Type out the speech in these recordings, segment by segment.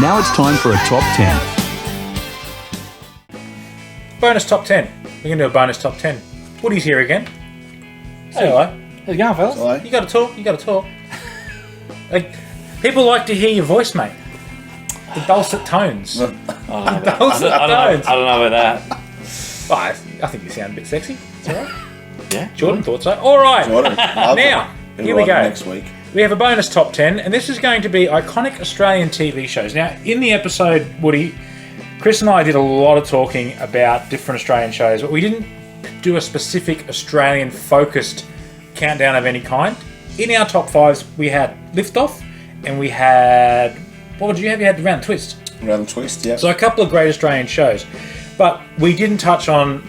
Now it's time for a top 10. Bonus top 10. We're going to do a bonus top 10. Woody's here again. Say hello. How's it going, fellas? Hello. You got to talk. You got to talk. Like, people like to hear your voice, mate. The dulcet tones. I don't know Dulcet tones. I don't know about that. Well, I think you sound a bit sexy. It's all right. Yeah. Jordan thought so. All right. Jordan, Now, here we go. Next week. We have a bonus top 10, and this is going to be iconic Australian TV shows. Now, in the episode, Woody, Chris and I did a lot of talking about different Australian shows, but we didn't do a specific Australian-focused countdown of any kind. In our top fives, we had Liftoff, and we had... What would you have? You had Round the Twist. Round the Twist, yeah. So a couple of great Australian shows. But we didn't touch on,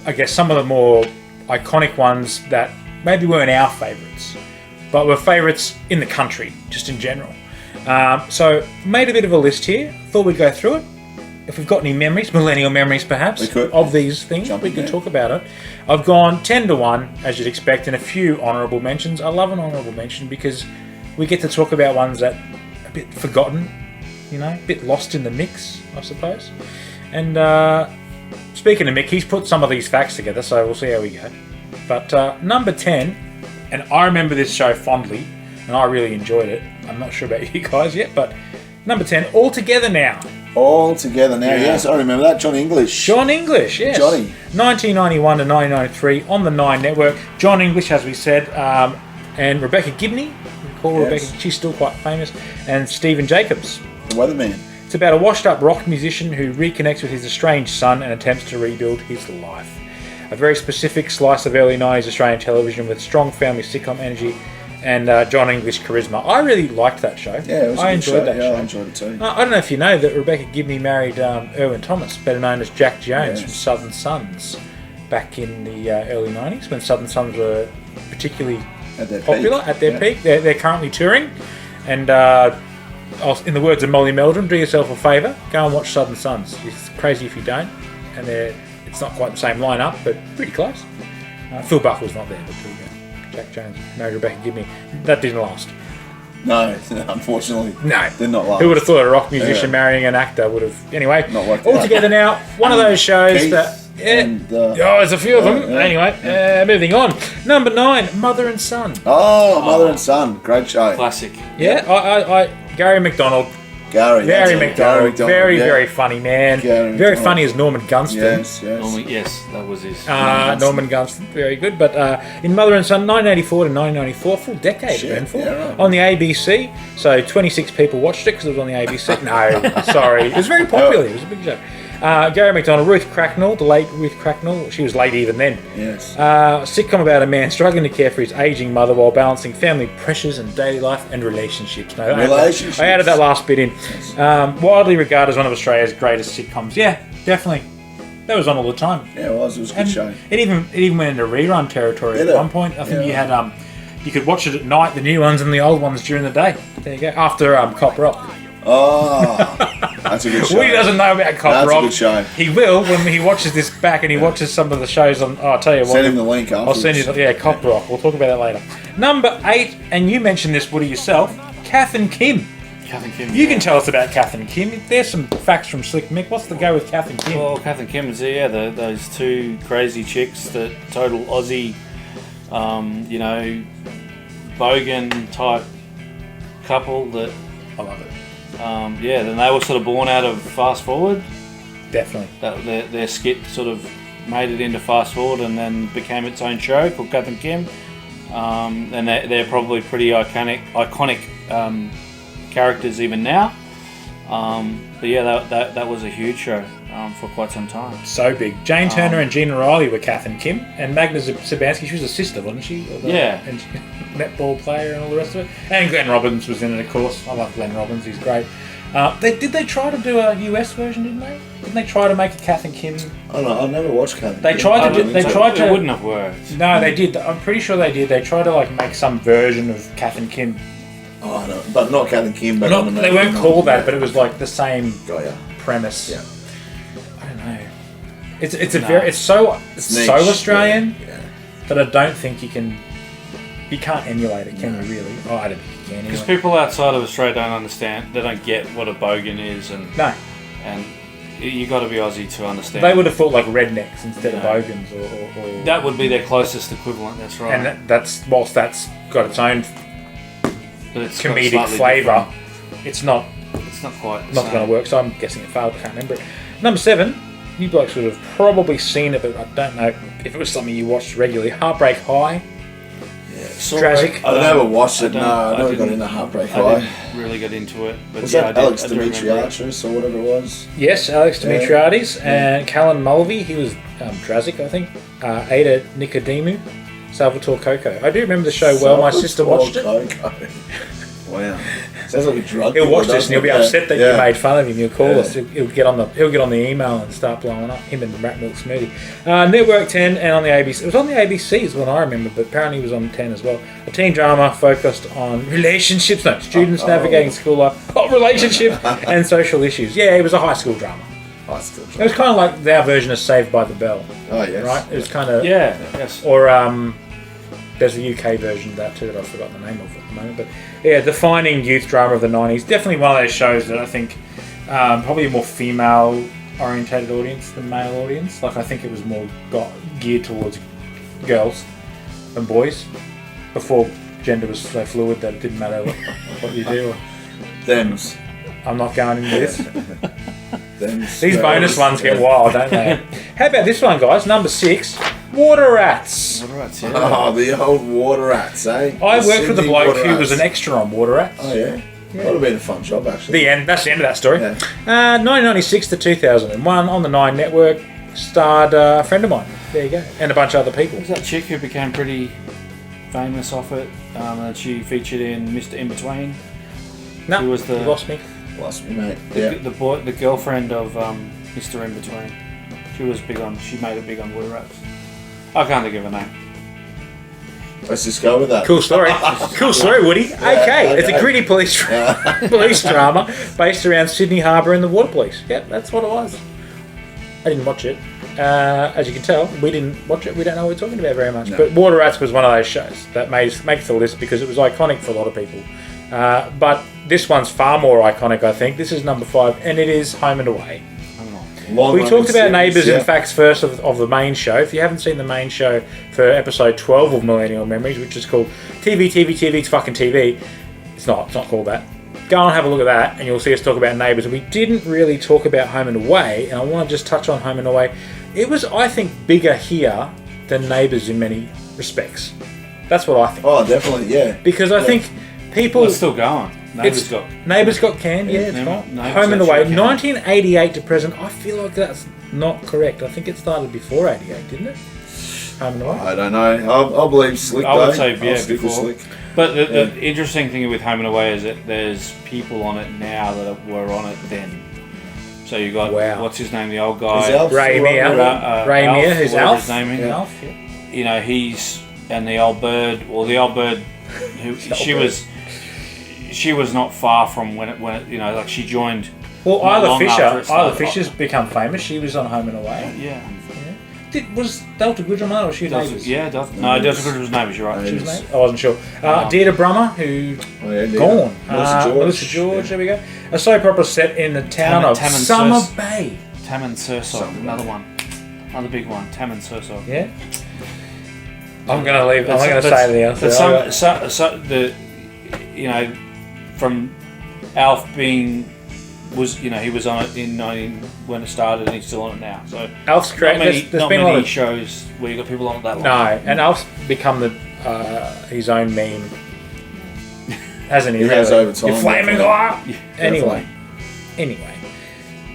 I guess, some of the more iconic ones that maybe weren't our favourites, but were favourites in the country, just in general. So made a bit of a list here. Thought we'd go through it. If we've got any memories, millennial memories perhaps, We could. of these things, Jump we in can there. talk about it. I've gone 10 to 1, as you'd expect, and a few honourable mentions. I love an honourable mention because we get to talk about ones that are a bit forgotten, you know, a bit lost in the mix, I suppose. And speaking of Mick, he's put some of these facts together, so we'll see how we go. But number 10, and I remember this show fondly, and I really enjoyed it. I'm not sure about you guys yet, but number 10, All Together Now. All Together Now. Yeah. Yes, I remember that. John English. John English, yes. Johnny. 1991 to 1993 on the Nine Network. John English, as we said, and Rebecca Gibney. Recall Yes. Rebecca, she's still quite famous, and Stephen Jacobs. The Weatherman. It's about a washed-up rock musician who reconnects with his estranged son and attempts to rebuild his life. A very specific slice of early 90s Australian television with strong family sitcom energy and John English charisma. I really liked that show. Yeah, it was a I good enjoyed show. that Yeah, show. I enjoyed it too. I don't know if you know that Rebecca Gibney married Erwin Thomas, better known as Jack Jones Yes. from Southern Sons, back in the early 90s when Southern Sons were particularly At their popular peak. at their Yeah. peak. They're currently touring, and in the words of Molly Meldrum, do yourself a favour, go and watch Southern Sons. It's crazy if you don't, and it's not quite the same lineup, but pretty close. Phil Buckle's not there, but there you go. Jack Jones married Rebecca Gibney. That didn't last. No, unfortunately. No. Did not last. Who would have thought a rock musician Yeah. marrying an actor would have... Anyway, Not worked All out. Together Now, one of those shows Keith that... and, there's a few of them. yeah. Anyway, moving on. Number 9, Mother and Son. Oh, Mother and Son. Great show. Classic. Yeah, Gary McDonald. Gary. Very that's it. McDonald. Gary Very, yeah. very funny man. Gary Very McDonald. funny as Norman Gunston. Yes, yes. Normally, yes, that was his. Norman Gunston, very good. But in Mother and Son, 1984 to 1994, full decade, Shit, Burnful, yeah, right. on the ABC. So 26 people watched it because it was on the ABC. No, sorry. It was very popular. It was a big show. Gary McDonald, Ruth Cracknell, the late Ruth Cracknell. She was late even then. Yes. Sitcom about a man struggling to care for his aging mother while balancing family pressures and daily life and relationships. No, Relationships. I added that last bit in. Widely regarded as one of Australia's greatest sitcoms. Yeah, definitely. That was on all the time. Yeah, it was. It was a good And show. it even went into rerun territory Did at it? one point. I think Yeah. you had you could watch it at night, the new ones and the old ones during the day. There you go. After Cop Rock. Oh, that's a good show. Woody doesn't know about Cop That's a Rock. good show. He will when he watches this back and he watches some of the shows on. Oh, I'll tell you what. Send him the link I'll send you. Cop Rock. We'll talk about that later. Number 8, and you mentioned this, Woody, yourself. Kath and Kim. Kath and Kim. You can tell us about Kath and Kim. There's some facts from Slick Mick. What's the go with Kath and Kim? Well, Kath and Kim is those two crazy chicks, that total Aussie, bogan type couple that. I love it. Then they were sort of born out of Fast Forward. Definitely. That their skit sort of made it into Fast Forward and then became its own show called Kath and Kim. And they're probably pretty iconic characters even now. But yeah, that was a huge show for quite some time. So big. Jane Turner and Gina Riley were Kath and Kim, and Magda Sabansky, she was a sister, wasn't she? Yeah. And netball player and all the rest of it. And Glenn Robbins was in it, of course. I love Glenn Robbins, he's great. Did they try to do a US version, didn't they? Didn't they try to make a Kath and Kim? I don't know. I've never watched Kath. They tried to. It wouldn't have worked. No, they did. I'm pretty sure they did. They tried to make some version of Kath and Kim. Oh, no, but not Kath and Kim. But Not, they weren't called that, but it was like the same Got ya. premise. Yeah. I don't know. It's so niche, Australian Yeah. that I don't think you can You can't emulate it, can you? Really? Oh, I don't think you can. Because Anyway. people outside of Australia don't understand. They don't get what a bogan is, and No, you got to be Aussie to understand. they would have thought like rednecks instead of No. bogans, or That would be their closest equivalent. That's right. and that's whilst that's got its own but it's got comedic slightly flavour, different- it's not It's not quite. the not same. going to work. So I'm guessing it failed. I can't remember it. Number 7, you blokes would have probably seen it, but I don't know if it was something you watched regularly. Heartbreak High. Tragic. I never watched it. I No, I never got didn't- into Heartbreak I High. didn't really get into it. But Was yeah, that I Alex do remember it. Dimitriadis or whatever it was? Yes, Alex Yeah. Dimitriadis and Callan Mulvey. He was Drazik, I think. Ada Nicodemu, Salvatore Coco. I do remember the show well. My sister watched it. Coco. Wow. Sounds like a drug. He'll watch dealer, this and he'll be doesn't it? upset that Yeah. you made fun of him. He'll call Yeah. us. He'll get on the email and start blowing up. Him and Rat Milk Smoothie. Network 10 and on the ABC. It was on the ABC is what I remember, but apparently it was on 10 as well. A teen drama focused on relationships, no, students navigating school life, relationships and social issues. Yeah, it was a high school drama. Oh, still It was kind of like our version of Saved by the Bell, Oh, yes. right? It was kind of Yeah. Yes. or there's a UK version of that too that I've forgotten the name of at the moment. But yeah, defining youth drama of the 90s. Definitely one of those shows that I think probably a more female orientated audience than male audience. Like I think it was more geared towards girls than boys before gender was so fluid that it didn't matter what you do. Thems. I'm not going into this. Thems. These bonus ones get wild, don't they? How about this one, guys? Number 6, Water Rats. All right, yeah. Oh, the old Water Rats, eh? I The worked with a Sydney bloke Water who was Rats. an extra on Water Rats. Oh, yeah? Would have been a fun job, actually. The end. That's the end of that story. Yeah. 1996 to 2001 on the 9 network starred a friend of mine. There you go, and a bunch of other people. There's that chick who became pretty famous off it, and she featured in Mr. In Between. No, Who was the- you lost me. Lost me, mate. The, Yeah. the girlfriend of Mr. In Between. She made it big on Water Rats. I can't think of her name. Let's just go with that. Cool story. Cool story, Woody. Okay, it's a okay. gritty police drama based around Sydney Harbour and the water police. Yep, that's what it was. I didn't watch it. As you can tell, we didn't watch it. We don't know what we're talking about very much. No. But Water Rats was one of those shows that makes the list because it was iconic for a lot of people. But this one's far more iconic, I think. This is number 5, and it is Home and Away. Long We running talked about series, Neighbours yeah. and Facts first of the main show. If you haven't seen the main show for episode 12 of Millennial Memories, which is called TV, it's fucking TV. It's not called that. Go and have a look at that and you'll see us talk about Neighbours. We didn't really talk about Home and Away, and I want to just touch on Home and Away. It was, I think, bigger here than Neighbours in many respects. That's what I think. Oh, definitely, yeah. Because I think people... Well, it's still going. Neighbours got canned, yeah, it's gone. Neighbours Home and actually Away, canned. 1988 to present. I feel like that's not correct. I think it started before 88, didn't it? Home and Away. I don't know. I'll believe Slick, I would though. say, I'll yeah, stick with before. Slick. But the interesting thing with Home and Away is that there's people on it now that were on it then. So you got, Wow. what's his name, the old Is guy? Alf Ray still on Meir. there? Ray Alf, Meir, who's whatever Alf? his name is. Yeah. Alf, yeah. You know, and the old bird, who she was not far from when it you know, like she joined. Well, not Isla long after Fisher. it started. Isla Fisher's become famous. She was on Home and Away. Yeah. Was Delta Goodrum on it or was she Neighbours? Delta Goodrum's was Neighbours, you're right. She was Neighbours? I wasn't sure. Deirdre Brummer, who Oh, yeah, gone. Melissa George. There we go. A soap opera set in the town of Tammin Summer Surs. Bay. Tammin Sursog, another one. Another big one, Tammin Sursog. Yeah. I'm going to leave. I'm not going to say anything else. But you know, from Alf he was on it in 19 when it started, and he's still on it now. So Alf's not correct. many, There's not been a lot many of shows where you got people on it that long. no, and Alf's become his own meme, hasn't he? He has really? over time, You flaming definitely. guy. Anyway,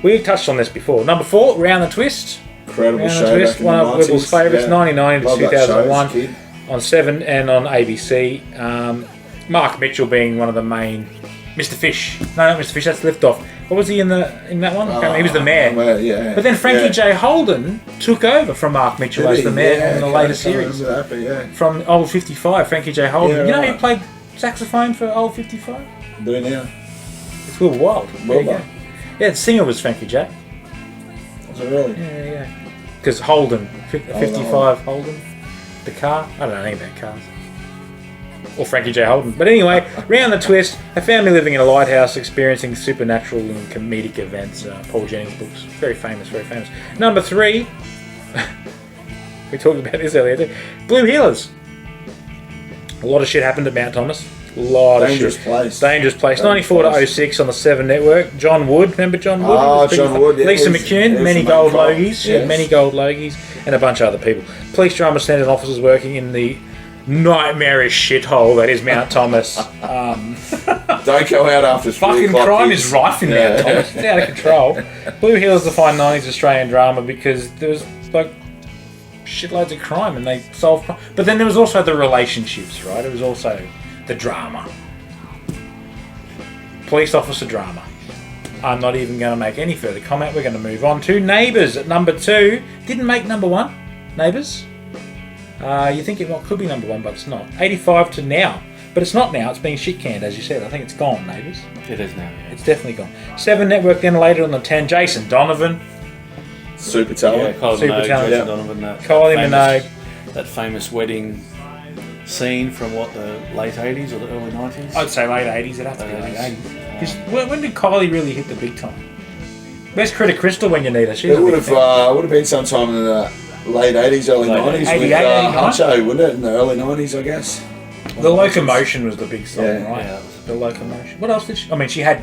we touched on this before. Number 4, Round the Twist. Incredible Round the show Twist, back in one the of Wibble's 90s. favourites, Yeah. 99 to Love that show as a 2001 kid. on 7 and on ABC. Mark Mitchell being one of the main. Mr. Fish. No, not Mr. Fish. That's Liftoff. What was he in that one? He was the mayor. Well, yeah. But then Frankie yeah. J. Holden took over from Mark Mitchell Did as he? the mayor Yeah, in the I later can't series. remember that, but yeah. From Old 55, Frankie J. Holden. Yeah, You know right. he played saxophone for Old 55? Do it now. It's Will Wild. There you go. Wilbur. Yeah, the singer was Frankie J. Was it really? Yeah. Because Holden, 55 Holden, the car. I don't know anything about cars. Or Frankie J. Holden. But anyway, round the twist, a family living in a lighthouse experiencing supernatural and comedic events. Paul Jennings books. Very famous, very famous. Number 3. We talked about this earlier too. Blue Heelers. A lot of shit happened at Mount Thomas. A lot Dangerous of shit. place. Dangerous place. 94 to 06 on the 7 Network. John Wood. Remember John Wood? Oh, John Wood. Yeah, Lisa he was McCune. the Many main gold cop. logies. She had Yes. many gold logies. And a bunch of other people. Police drama standard officers working in the nightmarish shithole that is Mount Thomas. Don't go out after 3 Fucking o'clock, crime kids. is rife in Mount Thomas. It's out of control. Blue Heelers defined 90s Australian drama because there was like shitloads of crime and they solved crime. But then there was also the relationships, right? It was also the drama. Police officer drama. I'm not even going to make any further comment. We're going to move on to Neighbours at number 2. Didn't make number 1. Neighbours. You think it could be number 1, but it's not. 85 to now. But it's not now. It's been shit canned, as you said. I think it's gone, Neighbours. It is now. Yeah. It's definitely gone. 7 Network then later on the 10. Jason Donovan. Super Yeah, talent. Kylie Super Minogue, talented. Jason Donovan, Kylie Minogue. that famous wedding scene from what, the late 80s or the early 90s? I'd say late 80s. It'd have to be late 80s. 80s. 'Cause when did Kylie really hit the big time? Where's Critter Crystal when you need her? She's It a would big have thing. been sometime in the late 80s, early Late 90s 88, with 89? Huncho, wouldn't it? In the early 90s, I guess. The Locomotion was the big song, Yeah. right? Yeah. The Locomotion. What else did she... I mean, she had...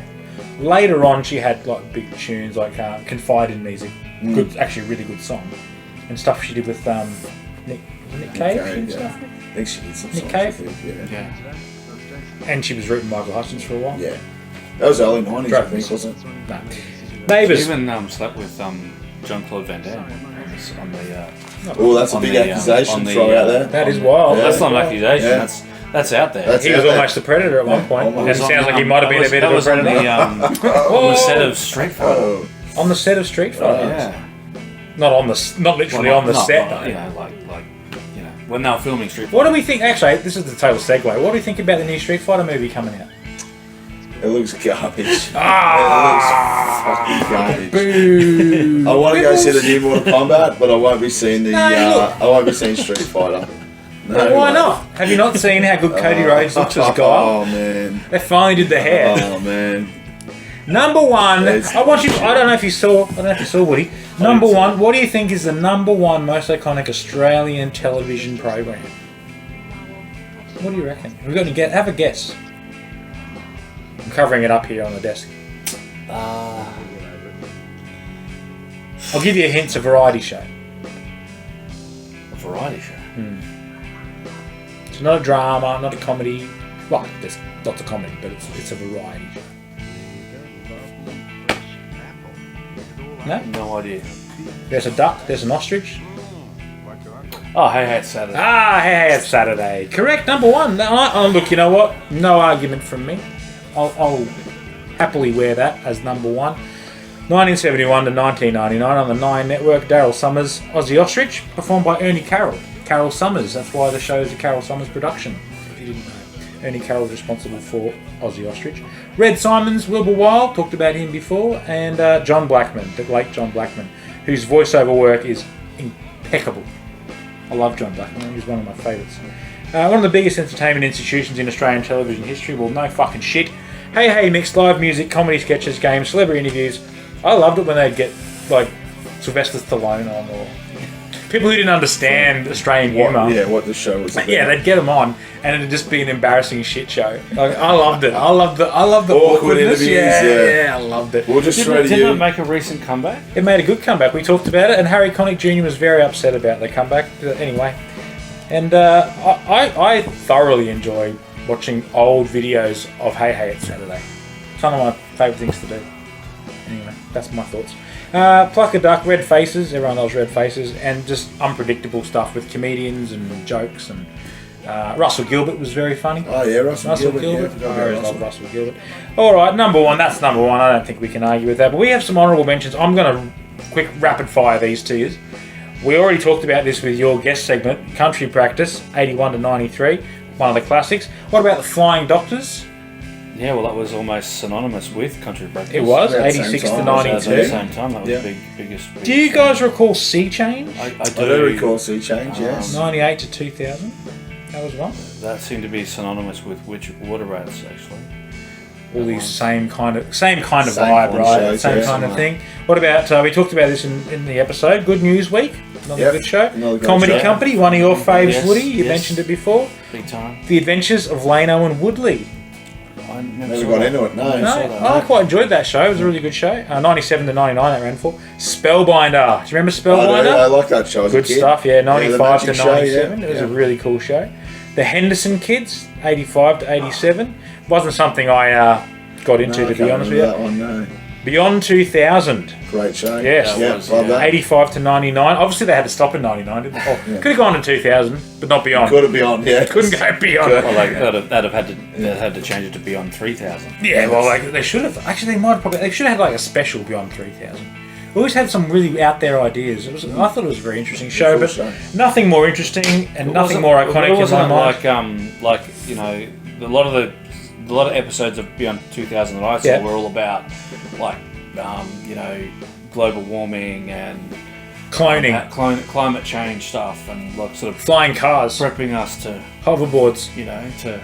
Later on, she had like big tunes like Confide in Me's a good, actually a really good song. And stuff she did with Nick Cave and yeah. stuff. I think she did some Nick songs, Cave? I think, yeah. Yeah. And she was rooting Michael Hutchins for a while. Yeah. That was early 90s, I Drove think, me. wasn't it? No. Neighbours. She even slept with Jean-Claude Van Damme on the... Oh, that's a On big the, accusation on to the, throw out there. That is wild. Yeah. That's not an accusation. Yeah. That's out there. That's He was out there. almost the predator at one point. Almost. And it sounds like he might have been a bit of a That was on predator. on the set of Street Fighter. Oh, On the set of Street Fighter. Yeah. Not literally Well, on the not- set, not, though. you know, like you know, when they were filming Street Fighter. What do we think? Actually, this is the total segue. What do we think about the new Street Fighter movie coming out? it looks garbage. Ah! It looks fucking garbage. Boo! I want to go see the new Mortal Kombat, but I won't be seeing the. No, look. I won't be seeing Street Fighter. No Why way. not? Have you not seen how good Cody Rhodes looks as Guile? Oh man. They finally did the hair. Oh man. Number 1. It's- I want you. I don't know if you saw. I don't know if you saw Woody. Number 1. What do you think is the number 1 most iconic Australian television program? What do you reckon? We've got to get. Have a guess. I'm covering it up here on the desk. I'll give you a hint. It's a variety show. A variety show. It's not a drama, not a comedy. Well, there's lots of comedy, but it's a variety show. No? No idea. There's a duck, there's an ostrich. Oh, hey, it's Saturday. Hey, it's Saturday. Correct, number 1. Oh, look, you know what? No argument from me. I'll happily wear that as number 1. 1971 to 1999 on the 9 Network, Daryl Summers, Aussie Ostrich, performed by Ernie Carroll. Carroll Summers, that's why the show is a Carroll Summers production, if you didn't know. Ernie Carroll's responsible for Aussie Ostrich. Red Simons, Wilbur Wilde, talked about him before, and John Blackman, the late John Blackman, whose voiceover work is impeccable. I love John Blackman, he's one of my favourites. One of the biggest entertainment institutions in Australian television history, well, no fucking shit. Hey mixed live music, comedy sketches, games, celebrity interviews. I loved it when they'd get, like, Sylvester Stallone on, or people who didn't understand Australian humour. What the show was about. Yeah, they'd get them on, and it'd just be an embarrassing shit show. Like, I loved it. I loved the awkwardness. interviews, Yeah, I loved it. We'll just throw to Didn't you. it make a recent comeback? It made a good comeback. We talked about it, and Harry Connick Jr. was very upset about the comeback. Anyway, and I thoroughly enjoy watching old videos of Hey It's Saturday. It's one of my favourite things to do. Anyway, that's my thoughts. Pluck a Duck, Red Faces, everyone loves Red Faces, and just unpredictable stuff with comedians and jokes. And Russell Gilbert was very funny. Oh yeah, Russell Gilbert. Yeah, I forgot I about always Russell. love Russell Gilbert. Alright, number 1, that's number 1. I don't think we can argue with that. But we have some honourable mentions. I'm going to quick rapid fire these to you. We already talked about this with your guest segment, Country Practice, 81 to 93, one of the classics. What about the Flying Doctors? Yeah, well, that was almost synonymous with Country Practice. It was, About the same 86 to time. At the 92. same time, that was Yeah. the biggest. Do you guys recall Sea Change? I I do recall Sea Change, yes. 98 to 2000. That was one. That seemed to be synonymous with which water rats, actually. All these same kind of vibe, kind of right? shows, Same yeah. kind of thing. What about, we talked about this in the episode, Good News Week. Another Yep, good show. another great Comedy show. Company, one of your faves, Yes, Woody. You yes. mentioned it before. Big time. The Adventures of Lano and Woodley. I Never got into it, no. No, I quite enjoyed that show. It was a really good show. 97 to 99 that ran for. Spellbinder. Do you remember Spellbinder? I like that show as a Good kid. stuff, yeah. the 95 to magic show, 97. yeah. It was Yeah. a really cool show. The Henderson Kids, 85 to 87. Wasn't something I got into, No, I to be can't honest with remember you. that one, no. Beyond 2000, Great show. Yes. Yeah, was, love yeah. that. 85 to 99. Obviously, they had to stop in 99, didn't they? Oh, Yeah. could have gone to 2000, but not beyond. Could have been on, yeah. Couldn't go beyond. Well, they'd have had to change it to beyond 3000. Yeah, well, they should have. Actually, they should have had like a special beyond 3000. We always had some really out there ideas. I thought it was a very interesting show, Cool but show. nothing more interesting and It nothing wasn't- more it iconic in my wasn't mind. like you know, a lot of episodes of Beyond 2000 that I saw Yeah. were all about like you know, global warming and Cloning, climate change stuff, and like sort of flying cars, prepping us to, hoverboards. you know, to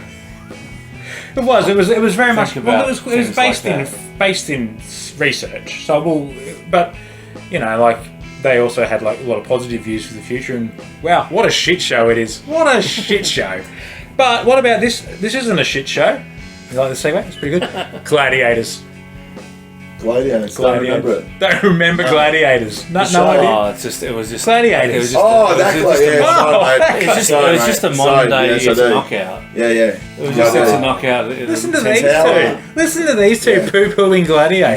It was very much. Think Well, about it was things based like based in research. So but you know, like they also had like a lot of positive views for the future. And wow, what a shit show it is! What a shit show! But what about this? This isn't a shit show. You like the segue? It's pretty good. Gladiators. Gladiators. Don't remember it. Don't remember Gladiators. No show. idea. oh, it was just Gladiators. It was just Oh, it was that just guy, a- yeah. Oh, Sorry, that mate. guy. It was just a Sorry, modern day yes, I do. knockout. Yeah. It was just Yeah. a knockout. Listen to Ten these Tower. two. Listen to these two Yeah. poo-pooing Gladiators.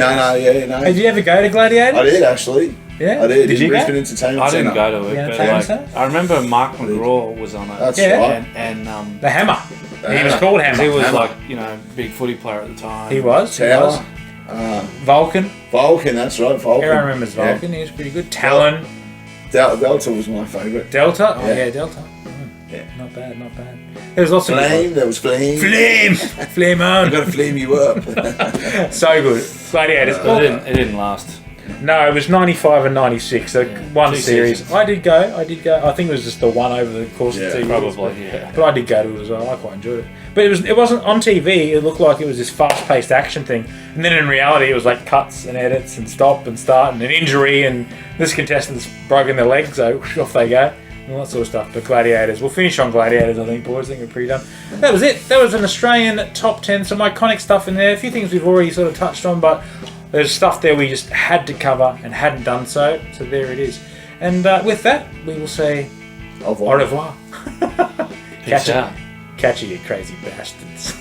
No. Did you ever go to Gladiators? I did, actually. Yeah. I did. Did you in go? Brisbane Entertainment I didn't Centre. go to it, Yeah, but famous, like, I remember Mark McGraw was on it. That's Yeah. right. and The Hammer. He was Hammer. called Hammer. he was Hammer. like, you know, big footy player at the time. He was. Tower. Vulcan. Vulcan, that's right. Vulcan. Everyone remembers Yeah. Vulcan. He was pretty good. Talon. Delta was my favourite. Delta. Oh Yeah. yeah, Delta. Yeah. Not bad. There was lots of Flame, there was Flame. Flame I'm on. going to flame you up. So good. Gladiators. But it didn't last. No, it was 95 and 96. So one Two series. seasons. I did go. I think it was just the one over the course Yeah, of 2 years. Probably, yeah. But I did go to it as well. I quite enjoyed it. But it wasn't on TV. It looked like it was this fast-paced action thing, and then in reality, it was like cuts and edits and stop and start and an injury, and this contestant's broken their leg, so off they go, and all that sort of stuff. But Gladiators, we'll finish on Gladiators, I think, boys. I think we're pretty done. That was it. That was an Australian top 10. Some iconic stuff in there. A few things we've already sort of touched on, but there's stuff there we just had to cover and hadn't done so. So there it is. And with that, we will say Au au revoir. Peace out. Catch you, you crazy bastards.